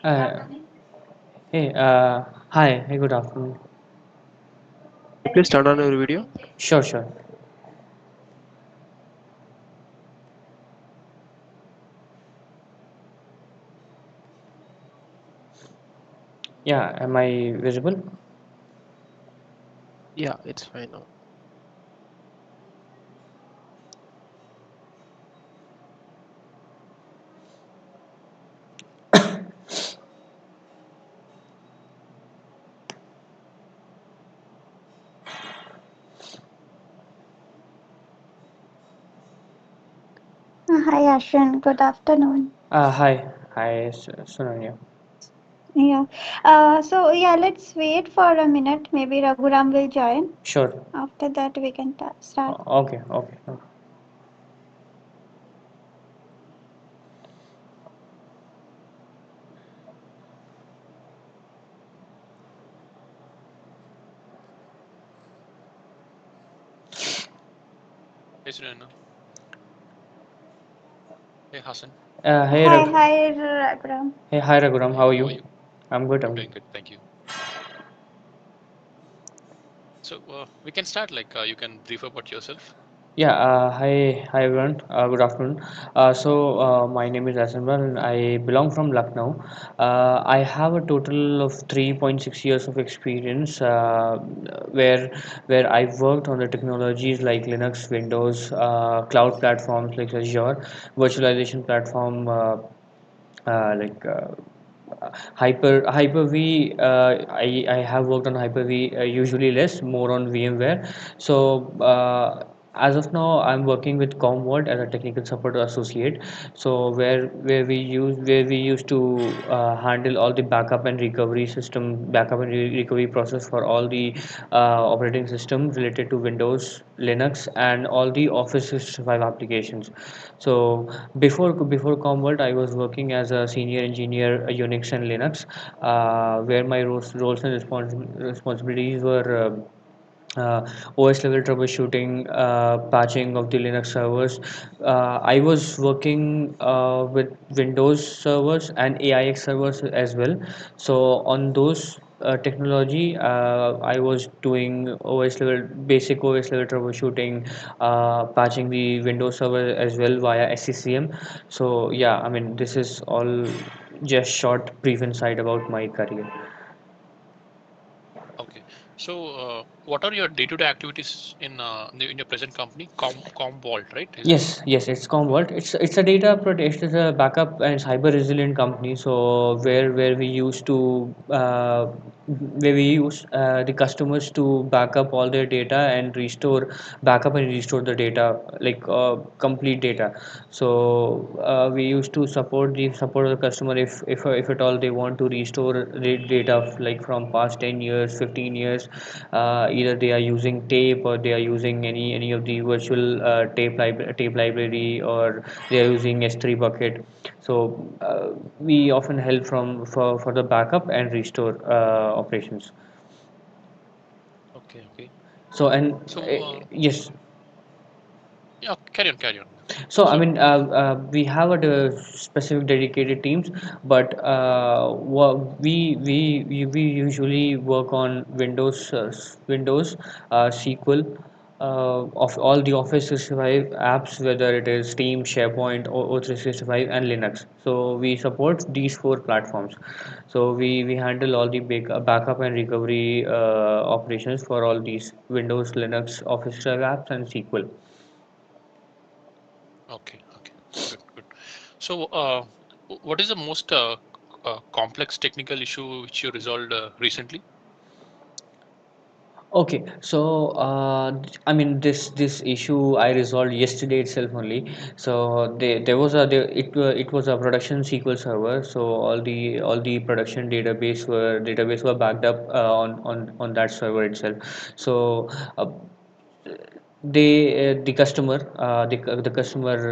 Uh, hey, hi, hey, good afternoon. Please turn on your video. Sure, sure. Yeah, am I visible? Yeah, it's fine now. Hi Ashwin, good afternoon. Hi, hi, Sunanya. Yeah. So let's wait for a minute. Maybe Raghuram will join. Sure. After that, we can start. Okay, okay, okay. Hey Surendra. Hey Hassan. Hey, Hi Raghuram. hey, hi, Raghuram. How are How are you? you? I'm good. I'm I'm doing good. good, thank you. So we can start. You can brief about yourself. Yeah, hi everyone. Good afternoon. My name is Asanwar and I belong from Lucknow. I have a total of 3.6 years of experience where where I've worked on the technologies like Linux, Windows, cloud platforms like Azure, virtualization platform like Hyper-V. I have worked on Hyper-V, usually less, more on VMware. So as of now, I'm working with Commvault as a technical support associate. So where we used to handle all the backup and recovery system, backup and recovery process for all the operating system related to Windows, Linux, and all the Office 365 applications. So before Commvault, I was working as a senior engineer Unix and Linux, where my roles and responsibilities were. OS level troubleshooting, patching of the Linux servers. I was working with Windows servers and AIX servers as well. So on those technology, I was doing OS level, basic OS level troubleshooting, patching the Windows server as well via SCCM. So yeah, I mean this is all just short brief insight about my career. Okay. So what are your day-to-day activities in your present company? Commvault, right? Is it? Yes, it's Commvault. It's a data protection, it's a backup and cyber resilient company. So where we used to where we use the customers to back up all their data and backup and restore the data like complete data. So we used to support the customer if at all they want to restore the data like from past 10 years, 15 years. Either they are using tape or they are using any of the virtual tape library, or they are using S3 bucket. So we often help for the backup and restore operations. Okay, okay. So and So yes. yeah, carry on, carry on. So I So mean, we have specific dedicated teams, but we usually work on Windows, SQL, of all the Office 365 apps, whether it is Team, SharePoint, or O365, and Linux. So we support these four platforms. So we handle all the backup and recovery operations for all these Windows, Linux, Office 365 apps, and SQL. okay, okay, good, good. So what is the most complex technical issue which you resolved recently? Okay, so I mean this issue I resolved yesterday itself only. So it was a production SQL server. So all the production database were backed up on that server itself. So uh, the customer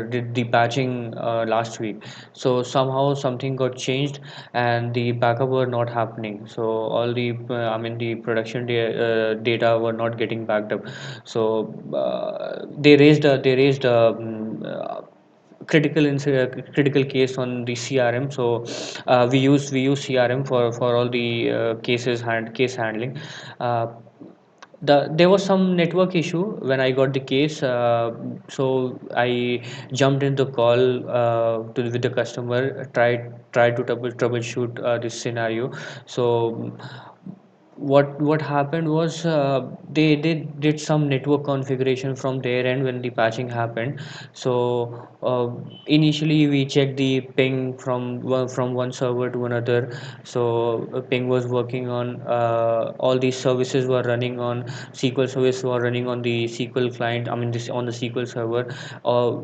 did the patching last week. So somehow something got changed and the backup were not happening. So all the I mean the data were not getting backed up. So they raised critical case on the CRM. So we use CRM for all the case handling. Uh, there was some network issue when I got the case, so I jumped in the call with the customer, tried to troubleshoot this scenario. So what happened was, they did some network configuration from their end when the patching happened. So initially we checked the ping from one server to another. So ping was working on, all these services were running on SQL service, were running on the SQL client, I mean this on the SQL server.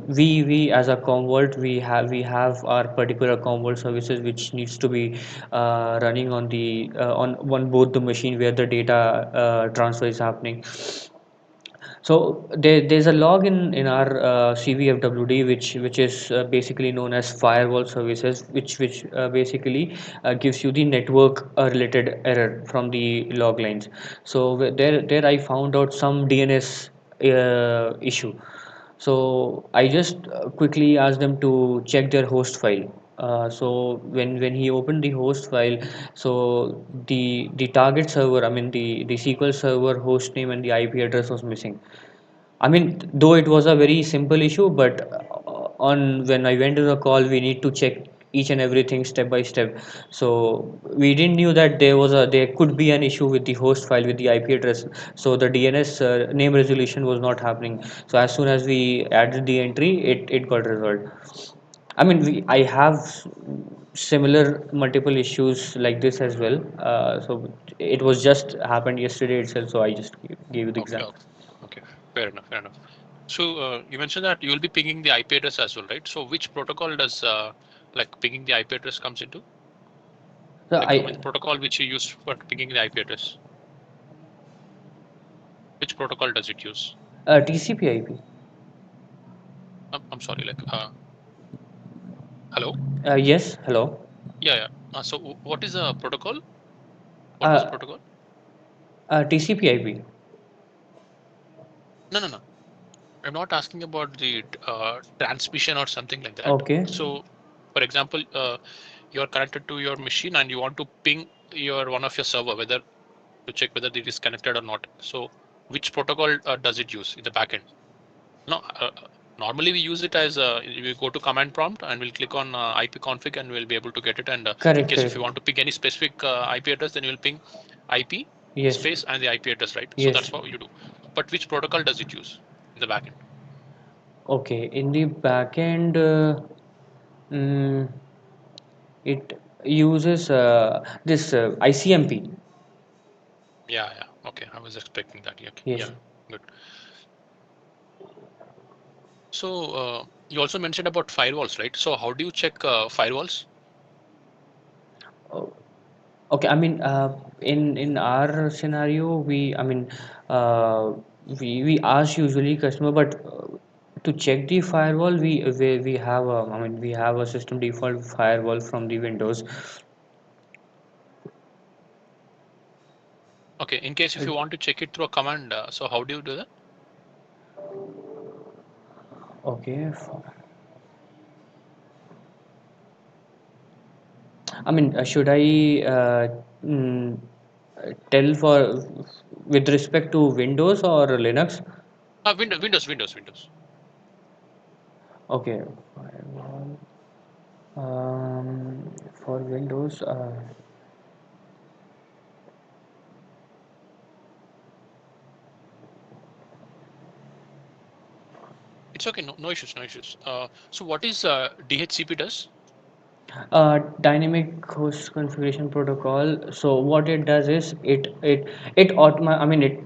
We as a Commvault, we have our particular Commvault services which needs to be running on the on both the machine where the data transfer is happening. So there's a log in our CVFWD, which is basically known as firewall services, which basically gives you the network related error from the log lines. So there I found out some DNS issue. So I just quickly asked them to check their host file. So when he opened the host file, so the target server, I mean the SQL server host name and the IP address was missing. I mean, though it was a very simple issue, but on when I went to the call, we need to check each and everything step by step. So we didn't knew that there could be an issue with the host file with the IP address. So the DNS name resolution was not happening. So as soon as we added the entry, it got resolved. I mean, I have similar multiple issues like this as well. So it was just happened yesterday itself. So I just gave you the Okay, example. okay, okay. Fair enough, fair enough. So you mentioned that you will be pinging the IP address as well, right? So which protocol does like pinging the IP address comes into? So Like, I mean, I the protocol which you use for pinging the IP address. Which protocol does it use? TCP/IP. I'm sorry, like, hello? Yes, hello. Yeah, yeah. So what is the protocol? What was the Uh, protocol? TCP/IP. No, no, no. I'm not asking about the transmission or something like that. Okay. So, for example, you're connected to your machine and you want to ping your one of your server, whether to check whether it is connected or not. So, which protocol does it use in the backend? No, normally we use it as we go to command prompt and we'll click on IP config and we'll be able to get it. And in Correct, case if correct. you want to ping any specific IP address, then you'll ping IP Yes, space and the IP address, right? So yes. that's what you do. But which protocol does it use in the backend? Okay. In the backend, mm, it uses this ICMP. Yeah, yeah. Okay, I was expecting that. Yeah, okay. Yes. Yeah, good. So you also mentioned about firewalls, right? So how do you check firewalls? Oh, okay. I mean, in our scenario, uh, we ask usually customer, but to check the firewall, we have we have a system default firewall from the Windows. Okay, in case if Uh, you want to check it through a command, so how do you do that? Okay. I mean, should I mm, tell for with respect to Windows or Linux? Windows. Okay. Firewall. For Windows, It's okay, no issues, no issues. So what is DHCP does? dynamic host configuration protocol. So what it does is it automa I mean it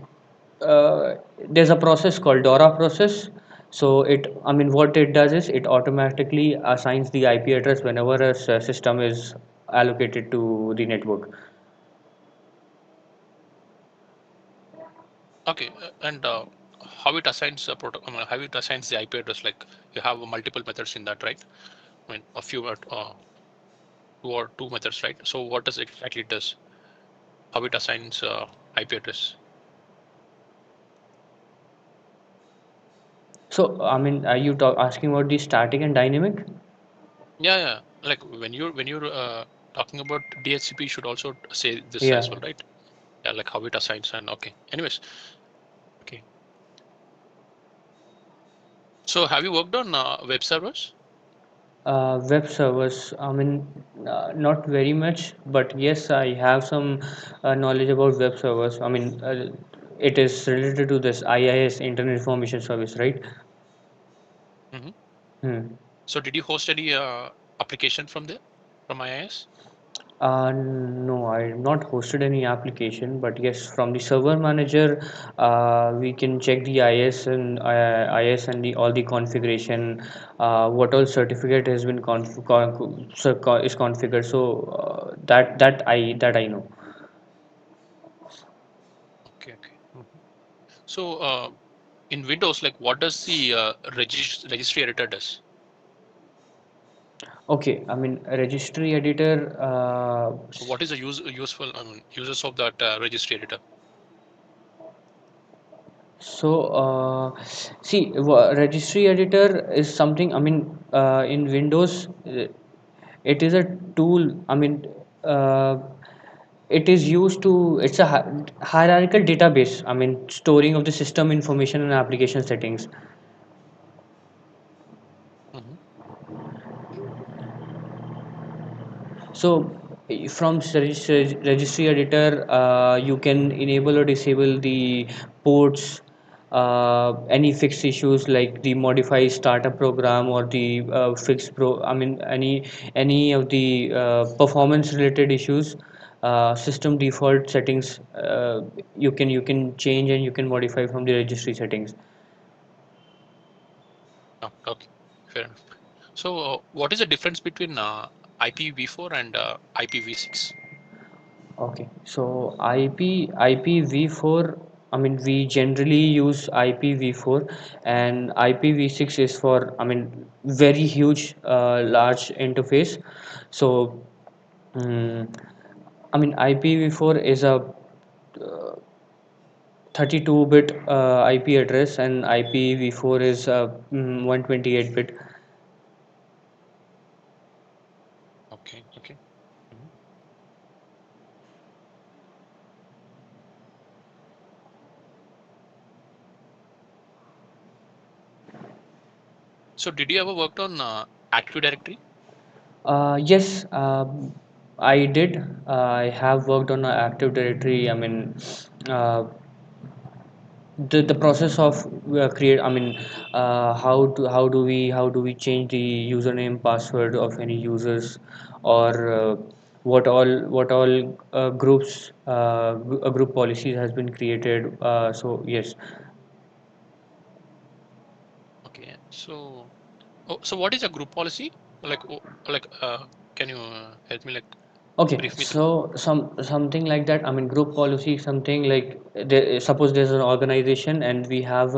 there's a process called DORA process. So what it does is it automatically assigns the IP address whenever a system is allocated to the network. Okay, and how it assigns a protocol? How it assigns the IP address? Like you have multiple methods in that, right? I mean, a few two methods, right? So what does it exactly does? How it assigns IP address? So, I mean, are you asking about the static and dynamic? Yeah, yeah. Like when you're talking about DHCP, you should also say this Yeah. as well, right? Yeah, like how it assigns and okay. Anyways, okay. So have you worked on web servers? Web servers, I mean, not very much, but yes, I have some knowledge about web servers. I mean, it is related to this IIS, Internet Information Service, right? Hmm. Hmm. So did you host any application from there, from IIS? No, I have not hosted any application, but yes, from the server manager, we can check the IS and the all the configuration, what all certificate has been is configured. So that I know. Okay, okay. Mhm. So in Windows, like what does the registry editor does? Okay, I mean registry editor. So what is the useful uses of that registry editor? So, see, registry editor is something, I mean, in Windows, it is a tool, I mean, uh, it is used to, it's a hierarchical database, I mean, storing of the system information and application settings. Hmm. So from registry editor, you can enable or disable the ports, any fixed issues like the modify startup program or the fixed I mean any of the performance related issues, system default settings, you can change and you can modify from the registry settings. Oh, okay, fair enough. So what is the difference between IPv4 and IPv6? Okay, so IPv4, I mean, we generally use IPv4, and IPv6 is for, I mean, very huge, large interface. So, mm, I mean, IPv4 is a 32-bit IP address, and IPv4 is 128-bit. Okay, okay. Mhm. So did you ever worked on Active Directory? Yes, I did. I have worked on an Active Directory. I mean, uh, the process of create. I mean, how do we change the username password of any users, or what all groups a group policies has been created. So yes. Okay, so so what is a group policy? Like like can you help me like Okay, brief me through? so something like that. I mean, group policy, something like suppose there's an organization and we have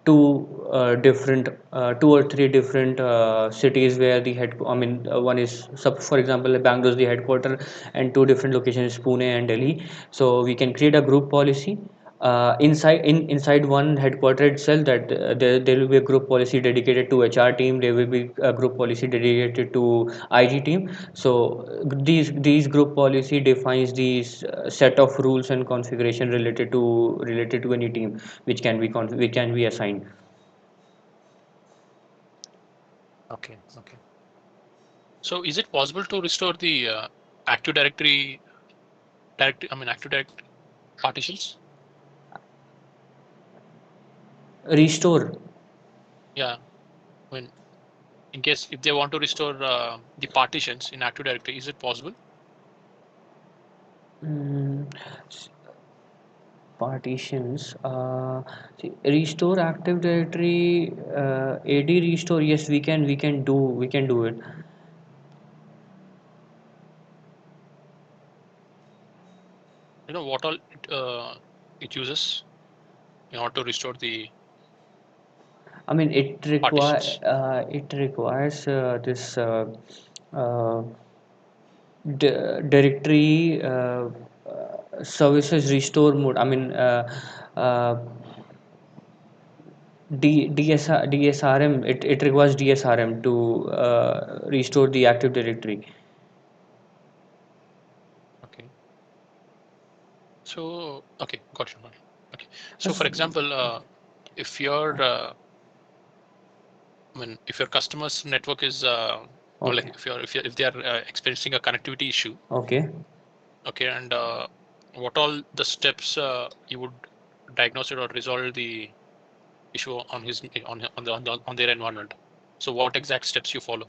two or three different cities where the head. I mean, one is for example, Bangalore is the headquarter, and two different locations, Pune and Delhi. So we can create a group policy inside one headquarter itself, that there will be a group policy dedicated to HR team, there will be a group policy dedicated to IG team. So these group policy defines these set of rules and configuration related to any team which can be assigned. Okay, okay. So is it possible to restore the Active Directory Active Directory partitions? Restore. Yeah, I mean, in case if they want to restore the partitions in Active Directory, is it possible? mm, Partitions, restore Active Directory, AD restore, yes, we can do it. You know what all it uses in order to restore the I mean, partitions? it requires this uh, directory services restore mode. I mean, uh, DSRM, it requires DSRM to restore the Active Directory. Okay. So, okay, got it. Okay. So, for example, if your, if your customer's network is, or like Okay. if they are experiencing a connectivity issue, Okay. okay, and what all the steps you would diagnose it or resolve the issue on his on their environment. So, what exact steps you follow?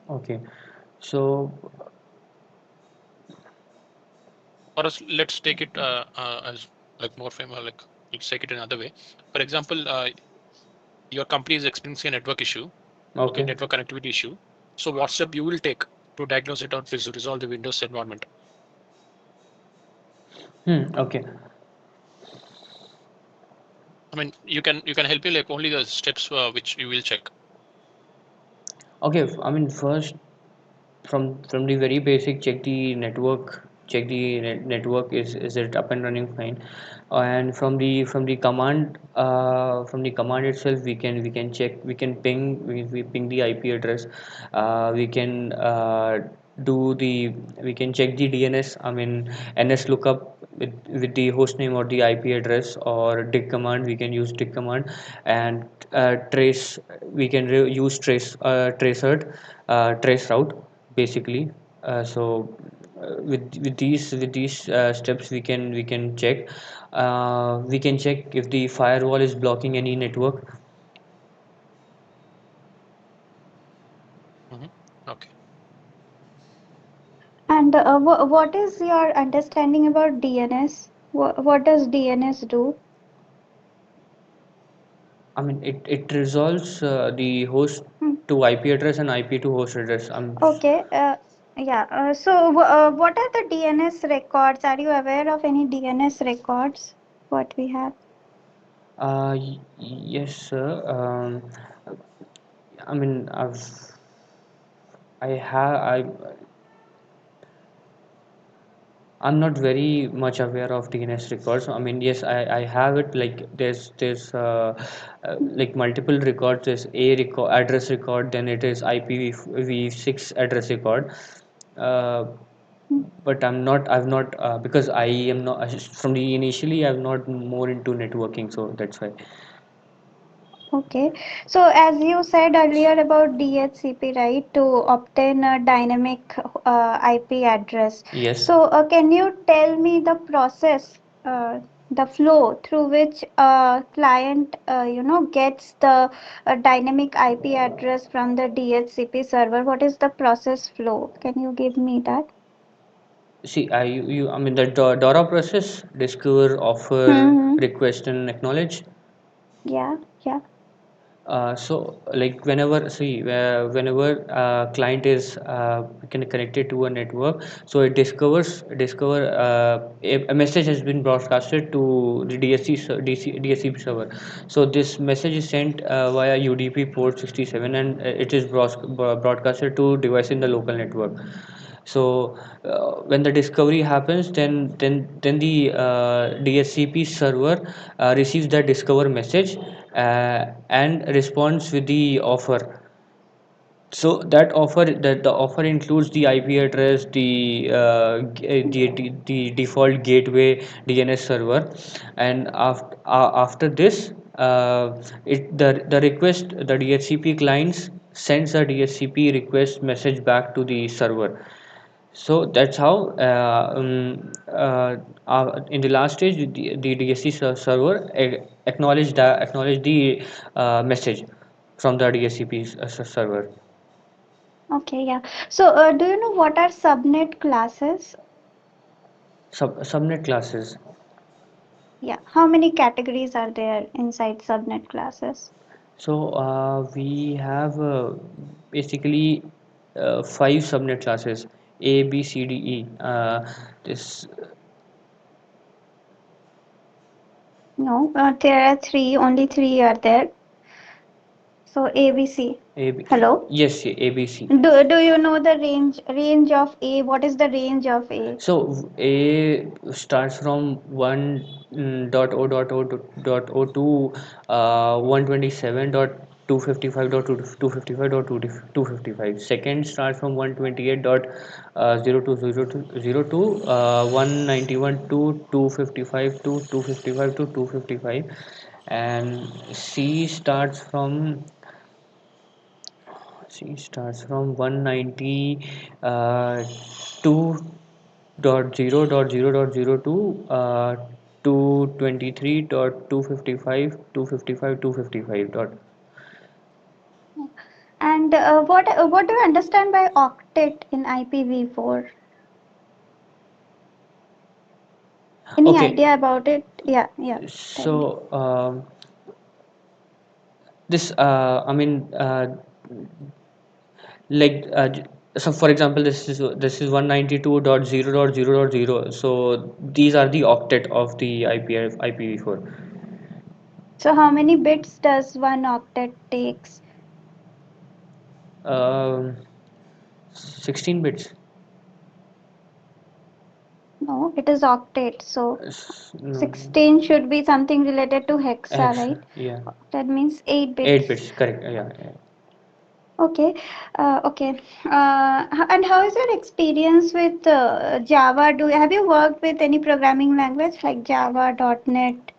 Okay. So Or else let's take it as like more famous, like let's take it another way. For example, your company is experiencing a network issue, okay, okay. network connectivity issue. So what step you will take to diagnose it or resolve the Windows environment? Okay. I mean, you can help me like only the steps which you will check. Okay. I mean, first from the very basic, check the network. Check the network, is it up and running fine, and from the command itself, we can check, we ping the IP address. We can do the we can check the DNS, I mean NS lookup with the host name or the IP address, or dig command, we can use dig command. And trace, we can use trace route, basically. With these steps, we can check if the firewall is blocking any network. Hmm. Okay. And what is your understanding about DNS? What does DNS do? I mean, it resolves the host Hmm. to IP address and IP to host address. Okay. Yeah. What are the DNS records? Are you aware of any DNS records? What we have? Yes, sir. I mean, I have I I'm not very much aware of DNS records. I mean, yes, I have it. Like there's like multiple records. There's a record, address record, then it is IPv6 address record. Uh, Hmm. but I've not, because I am not from the initially. I'm not more into networking, so that's why. Okay. So as you said earlier about DHCP, right, to obtain a dynamic IP address. Yes. So can you tell me the process, the flow through which a client, gets the dynamic IP address from the DHCP server? What is the process flow? Can you give me that? See, I mean the DORA process: discover, offer, Mm-hmm. request, and acknowledge. Yeah, yeah. So like whenever client is connected to a network, so it discover a message has been broadcasted to the DSC server. So this message is sent via UDP port 67, and it is broadcasted to device in the local network. So when the discovery happens, then the DSCP server receives that discover message and responds with the offer. So that the offer includes the IP address, the default gateway DNS server. And after this, the request, the DHCP clients sends a DHCP request message back to the server. So that's how, in the last stage, the DSC server acknowledge the message from the DSCP server. Okay, yeah. So do you know what are subnet classes? Subnet classes. Yeah. How many categories are there inside subnet classes? So we have basically five subnet classes: A, B, C, D, E. This No, there are three, only three are there. So ABC. AB, Hello. yes, ABC. Do you know the range of A? What is the range of A? So A starts from 1 dot o dot o dot o to 127 dot 255 dot 255 dot 255. Second starts from 128 dot 02 191 to 255 to 255 to 255, and C starts from 190 two .0.0.02 223 dot 255 255 255 dot. And what do you understand by octet in IPv4? Any Okay, idea about it? Yeah, yeah. Tell me. so this I mean like so for example, this is 192.0.0.0, so these are the octet of the IPv4. So how many bits does one octet takes? um 16 bits. No, it is octet. So No, 16 should be something related to hexa, X, right? yeah, That means 8 8 bits. bits, correct, yeah, yeah. Okay, okay. And how is your experience with Java? Have you worked with any programming language like Java, .NET?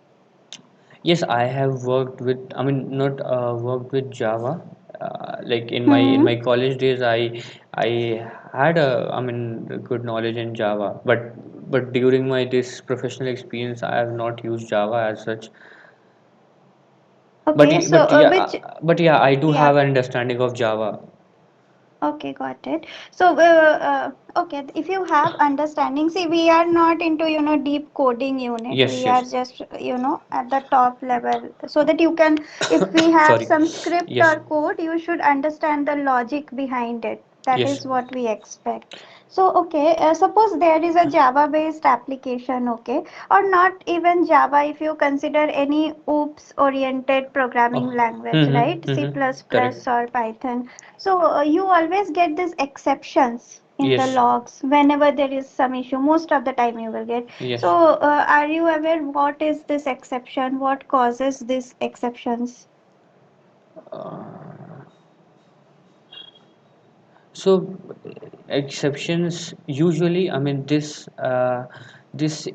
Yes, I have worked with, I mean, not worked with Java. Like in Hmm. my college days, I had I mean, good knowledge in Java. But during my this professional experience, I have not used Java as such. Okay, so which, But yeah, I do yeah. have an understanding of Java. Okay, got it. So, okay, if you have understanding, see, we are not into, deep coding unit. Yes, We are yes. just, at the top level. So that you can, if we have Sorry. some script Yes, or code, you should understand the logic behind it. That yes. is what we expect. So, okay, suppose there is a Java-based application, okay, or not even Java, if you consider any OOPS-oriented programming Oh. language, right? Mm-hmm. C++ Correct. or Python. So you always get these exceptions in the Yes. logs whenever there is some issue. Most of the time you will get. So Yes. are you aware what is this exception? What causes these exceptions? Uh, So exceptions usually, I mean, this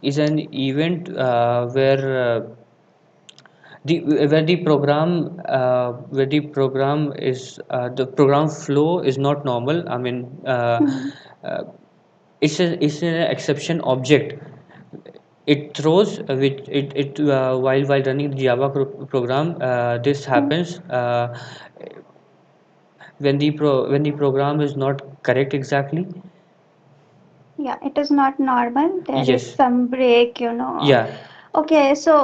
is an event the where the program is the program flow is not normal. I mean, Hmm. uh, it's an exception object. It throws which it while running the Java program. This Hmm. happens when the program is not correct exactly. Yeah, it is not normal. There is Yes, some break. yeah. Okay, so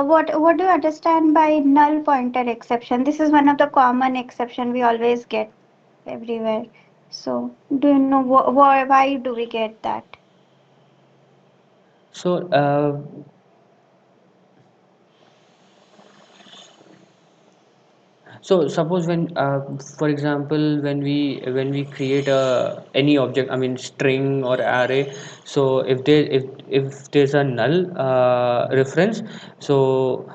what do you understand by null pointer exception? This is one of the common exception we always get everywhere. So do you know why do we get that? So, so suppose for example, when we create any object, I mean string or array. So if there's a null reference, so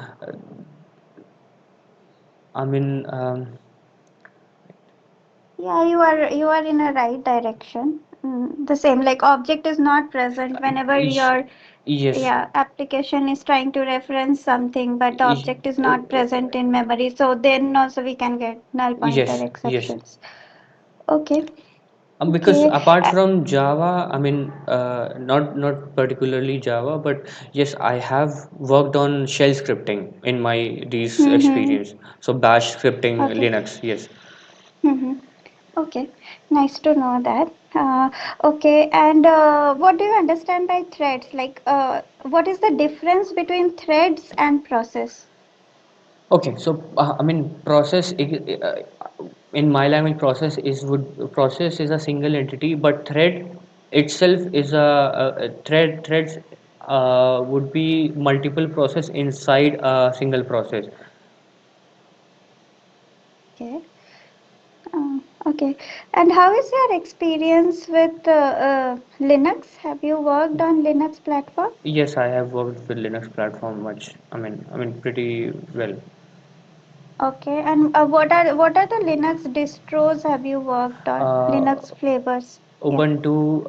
I mean Yeah, you are in a right direction. The same like object is not present whenever y- your yes, application is trying to reference something, but the y- object is not present in memory. So then also we can get null pointer yes, yes. exceptions. Okay, Because okay. apart from Java, I mean, not particularly Java, but yes, I have worked on shell scripting in my these Mm-hmm. experience. So Bash scripting, Okay. Linux, yes. Mm-hmm. Okay. Nice to know that. Okay. And what do you understand by threads? Like, what is the difference between threads and process? Okay, so I mean, in my language, process is a single entity, but thread itself is a threads would be multiple process inside a single process. Okay. Okay. And how is your experience with Linux? Have you worked on Linux platform? Yes, I have worked with Linux platform much. I mean pretty well. Okay. And what are the Linux distros have you worked on? Uh, Linux flavors. Yeah. Ubuntu,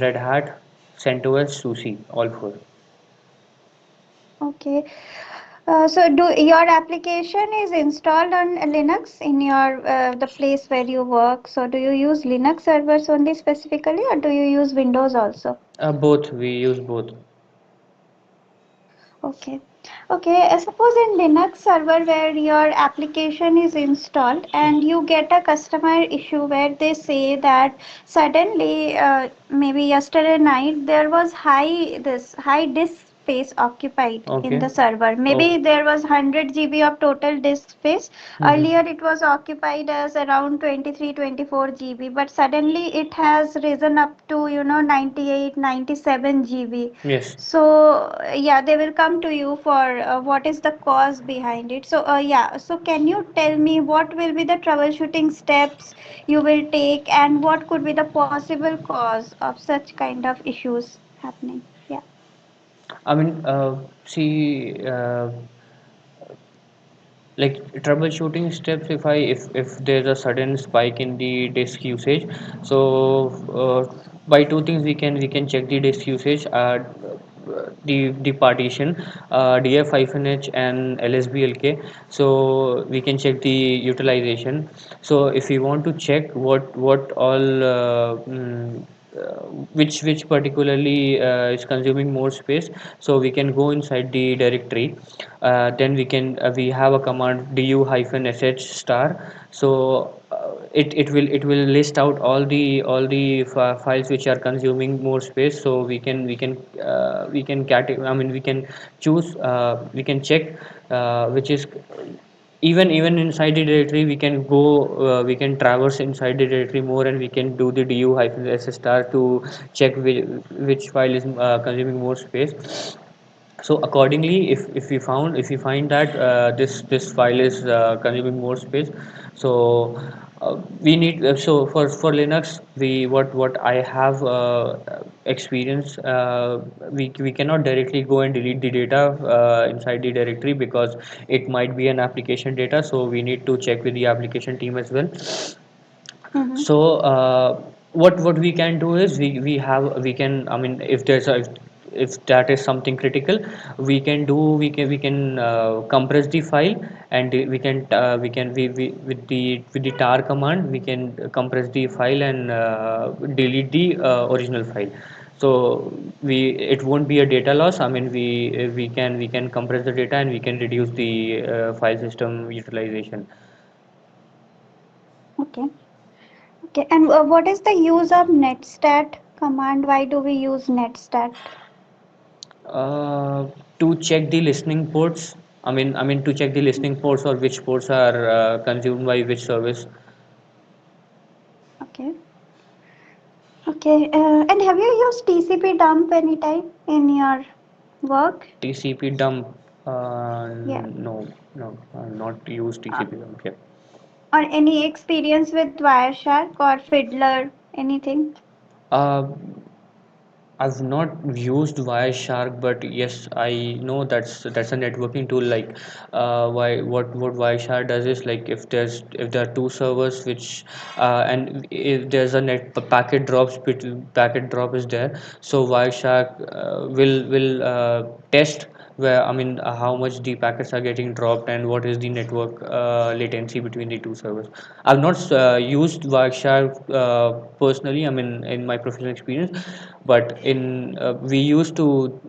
Red Hat, CentOS, SUSE, all four. Okay. So do your application is installed on Linux in your the place where you work? So do you use Linux servers only specifically, or do you use Windows also? Both, we use both. Okay. Okay. Suppose in Linux server where your application is installed and you get a customer issue where they say that suddenly, maybe yesterday night, there was high disk space occupied in Okay. the server. Maybe Okay. there was 100 GB of total disk space. Hmm. Earlier it was occupied as around 23-24 GB, but suddenly it has risen up to 98-97 GB. Yes. So yeah, they will come to you for what is the cause behind it. So yeah, so can you tell me what will be the troubleshooting steps you will take, and what could be the possible cause of such kind of issues happening? Yeah. I mean, see, like troubleshooting steps, if there's a sudden spike in the disk usage, so by two things we can check the disk usage, the partition, df-h and lsblk, so we can check the utilization. So if we want to check what all which particularly is consuming more space, so we can go inside the directory. Then we have a command du-sh star. So it will list out all the files which are consuming more space, so we can choose, we can check which is, even inside the directory we can go, we can traverse inside the directory more, and we can do the du-sh star to check which file is consuming more space. So accordingly, if we find that this file is consuming more space, so we need, so for Linux, we what I have experience, we cannot directly go and delete the data inside the directory, because it might be an application data, so we need to check with the application team as well. Mm-hmm. So what we can do is, we can, I mean, if that is something critical, we can compress the file, and we with the tar command, we can compress the file and delete the original file. So it won't be a data loss. I mean, we can compress the data, and we can reduce the file system utilization. Okay. Okay. And what is the use of netstat command? Why do we use netstat? Uh, to check the listening ports. I mean to check the listening ports, or which ports are consumed by which service. Okay. Okay. And have you used TCP dump anytime in your work? TCP dump. Yeah. No, no, not use Uh, TCP dump. Yeah. or any experience with Wireshark or Fiddler? Anything? Uh, I've not used Wireshark, but yes, I know that's a networking tool. Like, why what Wireshark does is, like, if there are two servers which, and if there's a packet drop is there, so Wireshark will test where, I mean, how much the packets are getting dropped, and what is the network latency between the two servers. I've not used Wireshark personally, I mean, in my professional experience, but in we used to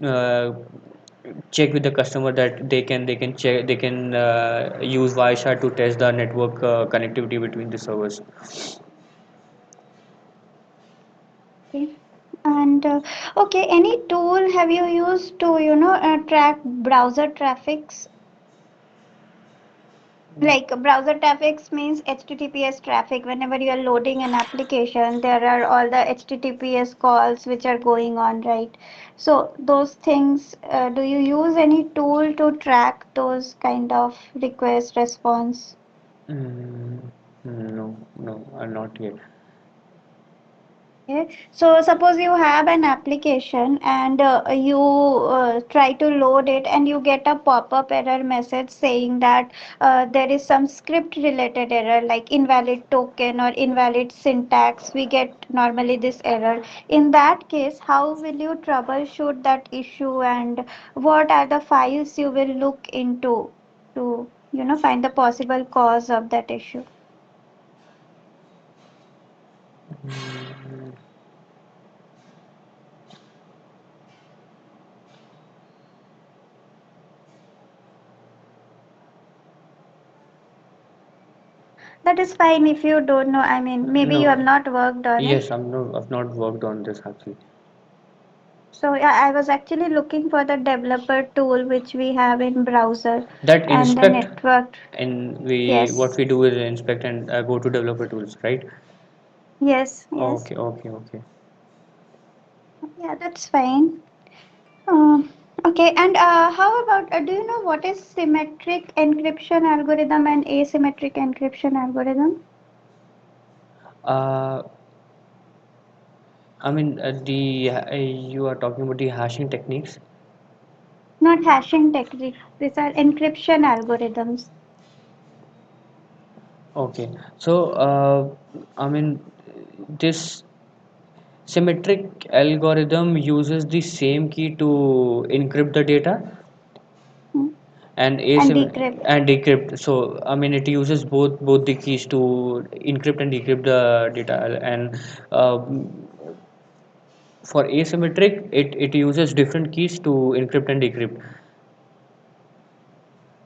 check with the customer that they can use Wireshark to test the network connectivity between the servers. Okay. And okay, any tool have you used to, track browser traffics? Like browser traffics means HTTPS traffic. Whenever you are loading an application, there are all the HTTPS calls which are going on, right? So those things, do you use any tool to track those kind of request response? Mm, no, no, not yet. Okay, so suppose you have an application and you try to load it and you get a pop-up error message saying that there is some script related error like invalid token or invalid syntax. We get normally this error. In that case, how will you troubleshoot that issue and what are the files you will look into to, find the possible cause of that issue? Mm, That is fine if you don't know. I mean, maybe you have no, not worked on it. yes, I've not worked on this actually. So yeah, I was actually looking for the developer tool which we have in browser That and the inspect, network. and we what Yes, we do is inspect and go to developer tools, right? yes, yes. Okay, okay, okay. Yeah, that's fine. Okay, and how about, do you know what is symmetric encryption algorithm and asymmetric encryption algorithm? Uh, I mean, you are talking about the hashing techniques. Not hashing techniques. These are encryption algorithms. Okay, so I mean, this symmetric algorithm uses the same key to encrypt the data Hmm, and and asym decrypt. and decrypt. So I mean, it uses both the keys to encrypt and decrypt the data. And for asymmetric, it uses different keys to encrypt and decrypt.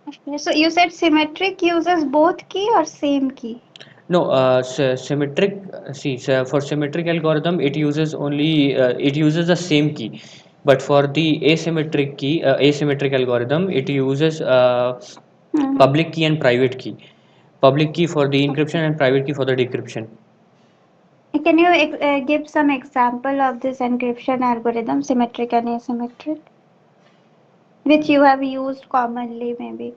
Okay, so you said symmetric uses both key or same key? No, symmetric. See, so for symmetric algorithm, it uses the same key, but for the asymmetric algorithm, it uses Hmm. public key and private key. Public key for the Okay. encryption and private key for the decryption. Can you give some example of this encryption algorithm, symmetric and asymmetric, which you have used commonly, maybe?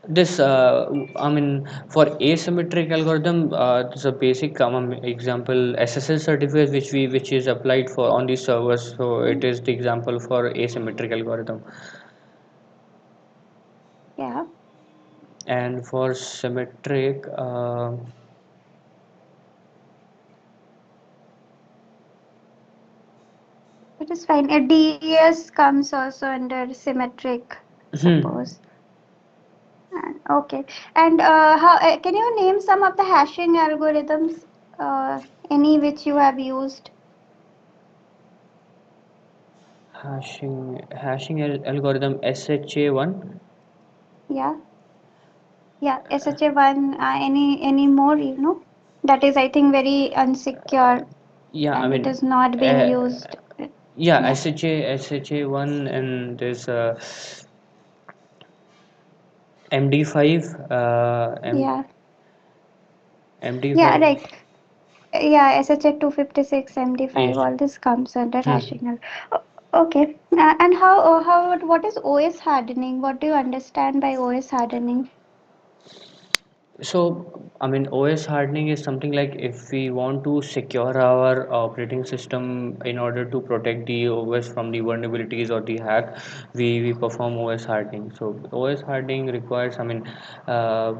This, I mean, for asymmetric algorithm, this is a basic example SSL certificate which is applied for on the servers. So it is the example for asymmetric algorithm. Yeah, And for symmetric, it is fine. A DES comes also under symmetric, hmm, suppose. Okay. And how can you name some of the hashing algorithms? Any which you have used? algorithm SHA-1. Yeah, yeah. SHA-1. Any more? That is, I think, very unsecure Yeah, I and it mean, is not being uh, used. yeah, Yeah, SHA-1, and there's MD5, yeah, yeah. MD5. Right. Yeah, SHA 256, MD5. Yes. All this comes under Hmm. hashing. Okay. And what is OS hardening? What do you understand by OS hardening? So, I mean, OS hardening is something like if we want to secure our operating system in order to protect the OS from the vulnerabilities or the hack, we perform OS hardening. So, OS hardening requires, I mean, uh,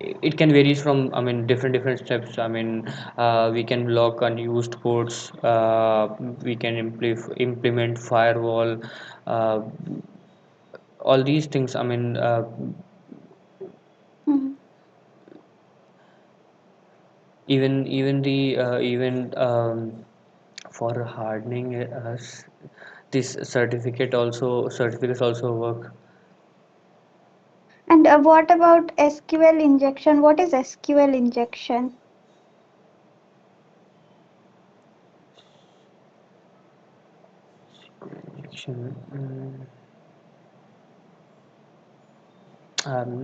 it can vary from, I mean, different steps. I mean, we can block unused ports, we can implement firewall, uh, all these things. I mean, Mhm. even for hardening this certificates also work. And what about SQL injection? What is SQL injection? Injection,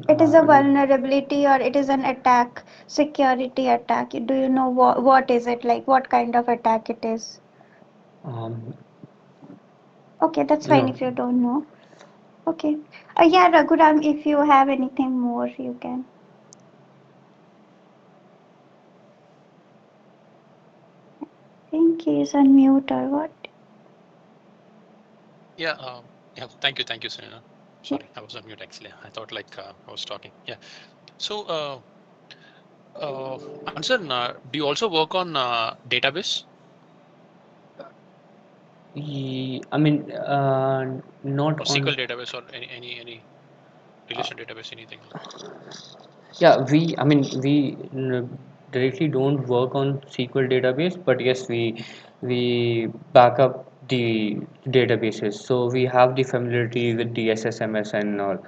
It is a no, vulnerability or it is an attack, security attack. Do you know what is it like? What kind of attack it is? um, Okay, that's fine no. if you don't know. Okay. Yeah, Raghuram, if you have anything more, you can. Think he's on mute or what? Yeah. Yeah. Thank you, Serena. Yeah. Sorry, I was on mute actually. I thought like I was talking. Yeah. So, answer. Do you also work on database I mean, not or on. SQL database or any relation database, anything like that? Yeah, we directly don't work on SQL database, but yes, we back up the databases. So we have the familiarity with the SSMS and all.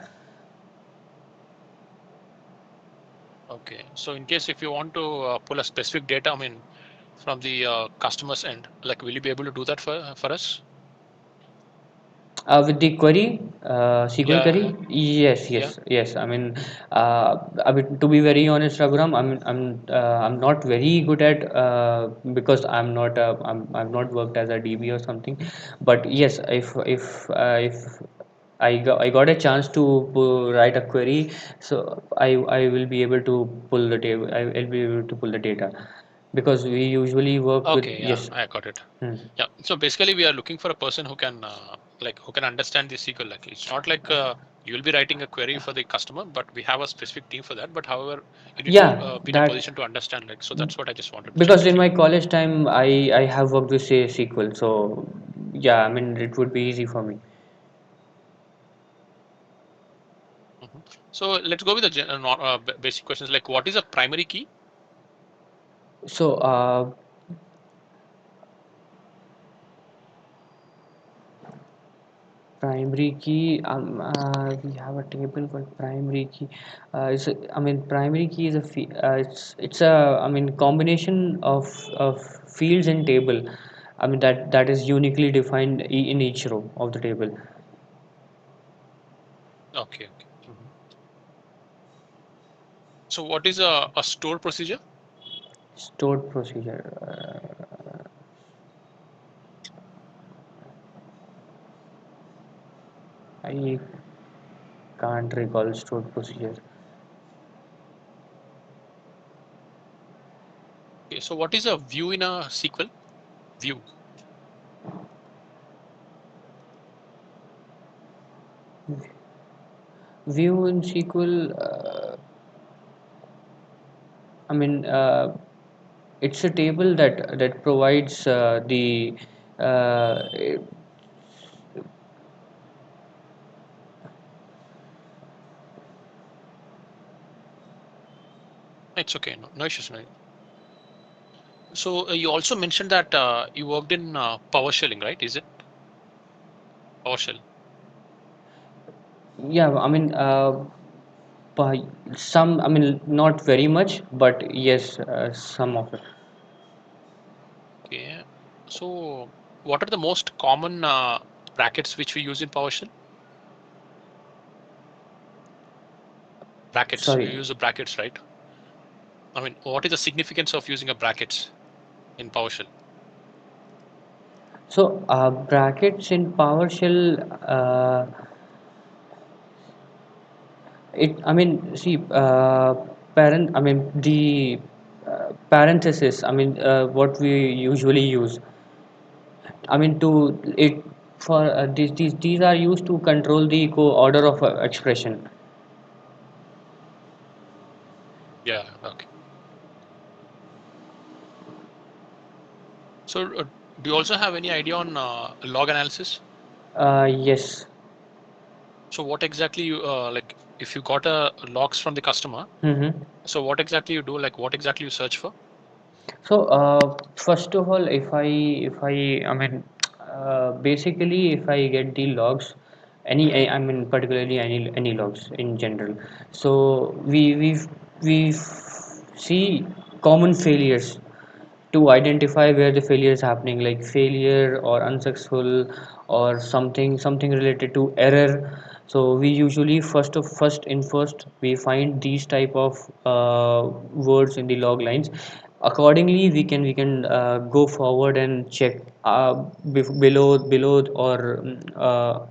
Okay. So, in case if you want to pull a specific data, I mean, from the customer's end, like, will you be able to do that for us? With the query, SQL Yeah. query, yes, Yeah. yes, yes. To be very honest, Raghuram, I'm not very good at because I've not worked as a DB or something. But yes, if I got a chance to write a query, so I will be able to pull the table. I'll be able to pull the data because we usually work with Okay. Yeah, yes. I got it. Hmm. Yeah. So basically, we are looking for a person who can like who can understand the SQL. Like, it's not like you will be writing a query for the customer, but we have a specific team for that. But however, you need to Yeah, be in a that. position to understand. Like, so that's what I just wanted to check Because with in you. my college time, I have worked with say SQL, so yeah, I mean it would be easy for me. Mhm. So let's go with the basic questions. Like, what is a primary key? So primary key, we have a table called primary key. I mean primary key is it's a I mean combination of fields and table. I mean that is uniquely defined in each row of the table. Okay. Okay. So what is a store procedure? Stored procedure. I can't recall stored procedure. Okay. So what is a view in a SQL? View. View in SQL. I mean, it's a table that provides the uh, It's okay. No, no issues. No. So you also mentioned that you worked in PowerShelling, right? Is it PowerShell? yeah. By some. I mean, not very much, but yes, some of it. Okay. So what are the most common brackets which we use in PowerShell? Brackets. You Sorry. use the brackets, right? I mean, what is the significance of using a brackets in PowerShell? So brackets in PowerShell. It. I mean, see. Parent. I mean the parenthesis. I mean what we usually use. I mean to it for these are used to control the order of expression. Yeah. Okay. So do you also have any idea on log analysis? Yes. So what exactly you like if you got a logs from the customer, Mm-hmm. so what exactly you do? Like what exactly you search for? So first of all, if I mean basically if I get the logs, I mean particularly any logs in general. So we see common failures to identify where the failure is happening, like failure or unsuccessful or something related to error. So we usually first we find these type of words in the log lines. accordingly we can go forward and check below or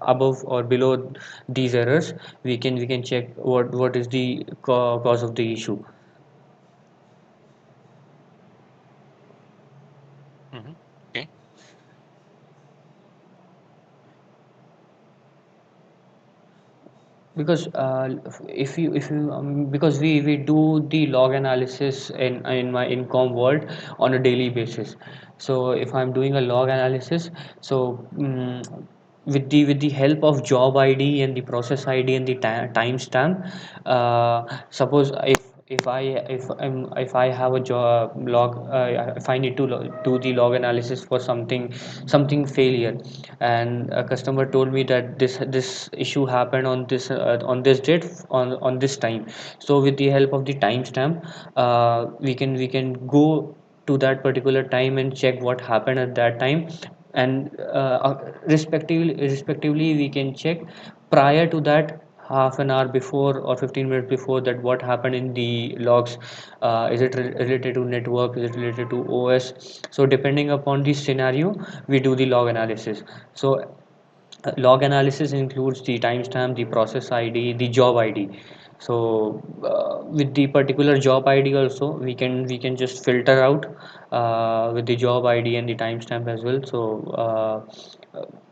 above or below these errors. We can check what is the cause of the issue. Hmm. Okay. Because if you because we do the log analysis in Commvault on a daily basis. So if I'm doing a log analysis, so with the help of job ID and the process ID and the timestamp, suppose if I have a job log, if I need to do the log analysis for something failure, and a customer told me that this issue happened on this date on this time. So with the help of the timestamp, we can go to that particular time and check what happened at that time. And respectively we can check prior to that, half an hour before or 15 minutes before that, what happened in the logs. Is it related to network, is it related to OS? So depending upon the scenario, we do the log analysis. So log analysis includes the timestamp, the process ID, the job ID. So with the particular job ID also, we can just filter out with the job ID and the timestamp as well. So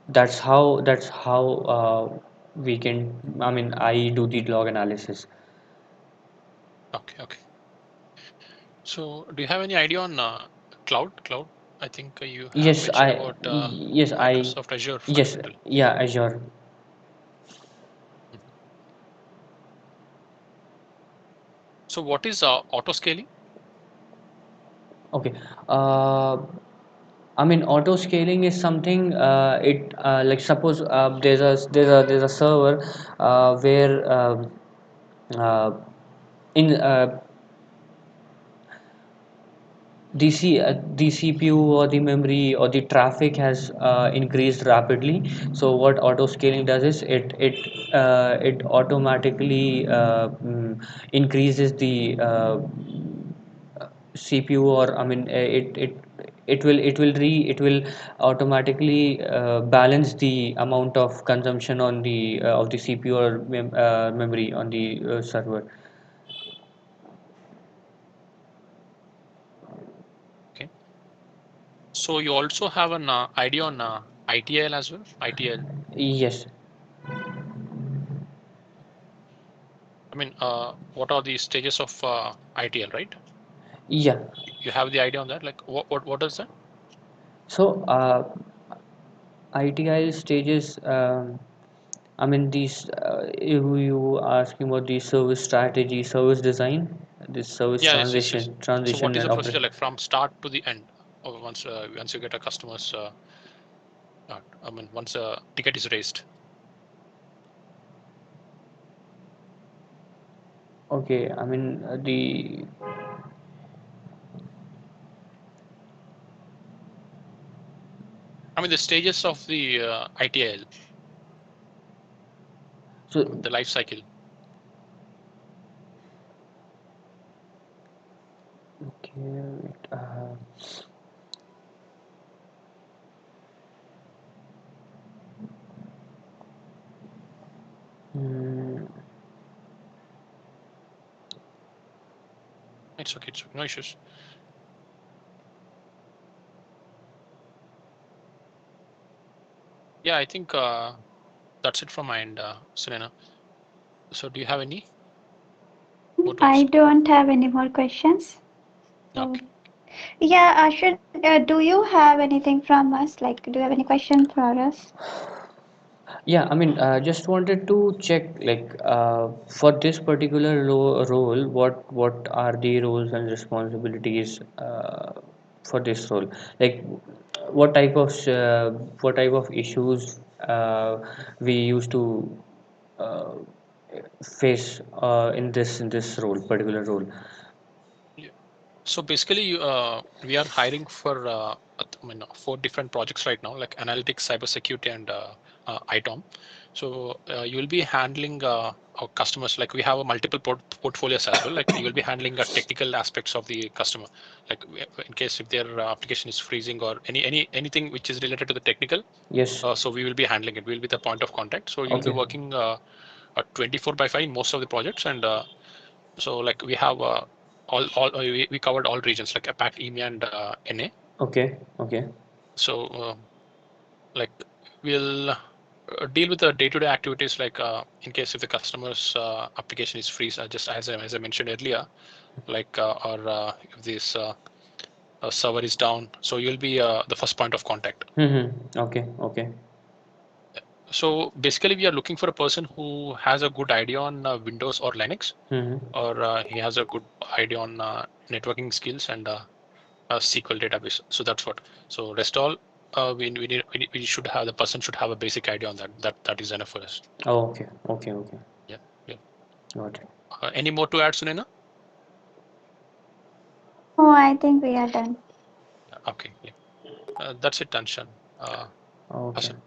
that's how we can. I mean, I do the log analysis. Okay. Okay. So do you have any idea on cloud? I think you have Yes, mentioned about yes, Microsoft Azure yes, fundamental. yeah, Azure. Mhm. So what is auto scaling? Okay. Uh, I mean, auto scaling is something. It like suppose there's a server where uh, in the CPU or the memory or the traffic has increased rapidly. So what auto scaling does is it automatically increases the CPU, or I mean it will automatically balance the amount of consumption on the of the CPU or memory on the server. Okay. So you also have an idea on ITL as well? ITL. Yes. I mean, what are the stages of ITL, right? Yeah. You have the idea on that? Like, what is that? So ITIL stages. I mean, these. You asking about the service strategy, service design, this service Yeah, yes. So what transition is the and procedure operation. like from start to the end? Or once you get a customer's, I mean, once a ticket is raised. Okay, I mean the I mean, the stages of the ITL, so the life cycle. okay. Wait, hmm, It's okay. It's okay. No issues. Yeah, I think that's it from my end, Selena. So do you have any more to I ask? don't have any more questions. So, Okay. yeah, Ashwin, do you have anything from us? Like, do you have any question for us? yeah, I mean, just wanted to check, like, for this particular role, what are the roles and responsibilities for this role? Like, what type of issues we used to uh, face in this role, particular role. Yeah. So basically, we are hiring for 4 different projects right now, like analytics, cybersecurity, and ITOM. So you will be handling our customers. Like we have a multiple portfolios as well. Like you will be handling technical aspects of the customer. Like in case if their application is freezing or anything which is related to the technical. Yes. So we will be handling it. We'll be the point of contact. So you'll be Okay. working 24/5 in most of the projects, and so like we have we covered all regions like APAC, EMEA, and NA. Okay. Okay. So like we'll deal with the day-to-day activities like in case if the customer's application is freeze, just as I mentioned earlier, like or if this server is down. So you'll be the first point of contact. Okay. Okay. So basically, we are looking for a person who has a good idea on Windows or Linux, or he has a good idea on networking skills and SQL database. So that's what. So rest all we should have, the person should have a basic idea on that. That is enough for us. Oh, okay. Okay. Okay. Yeah. Yeah. Got it. Any more to add, Sunena? Oh, I think we are done. Okay. Yeah. That's it, Tanshan. Okay. Hassan.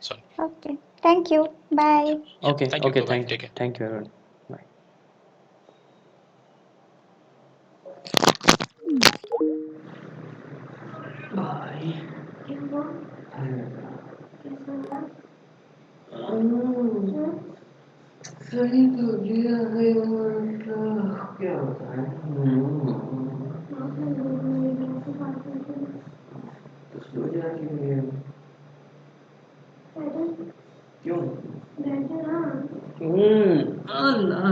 Sorry. Okay. Thank you. Bye. Yeah. Okay. Thank you. Okay. Bye-bye. Thank you. Take care. Thank you, everyone. Bye. सही तो दिया है मतलब क्या बताएं तो सो जाती है क्यों क्यों अल्लाह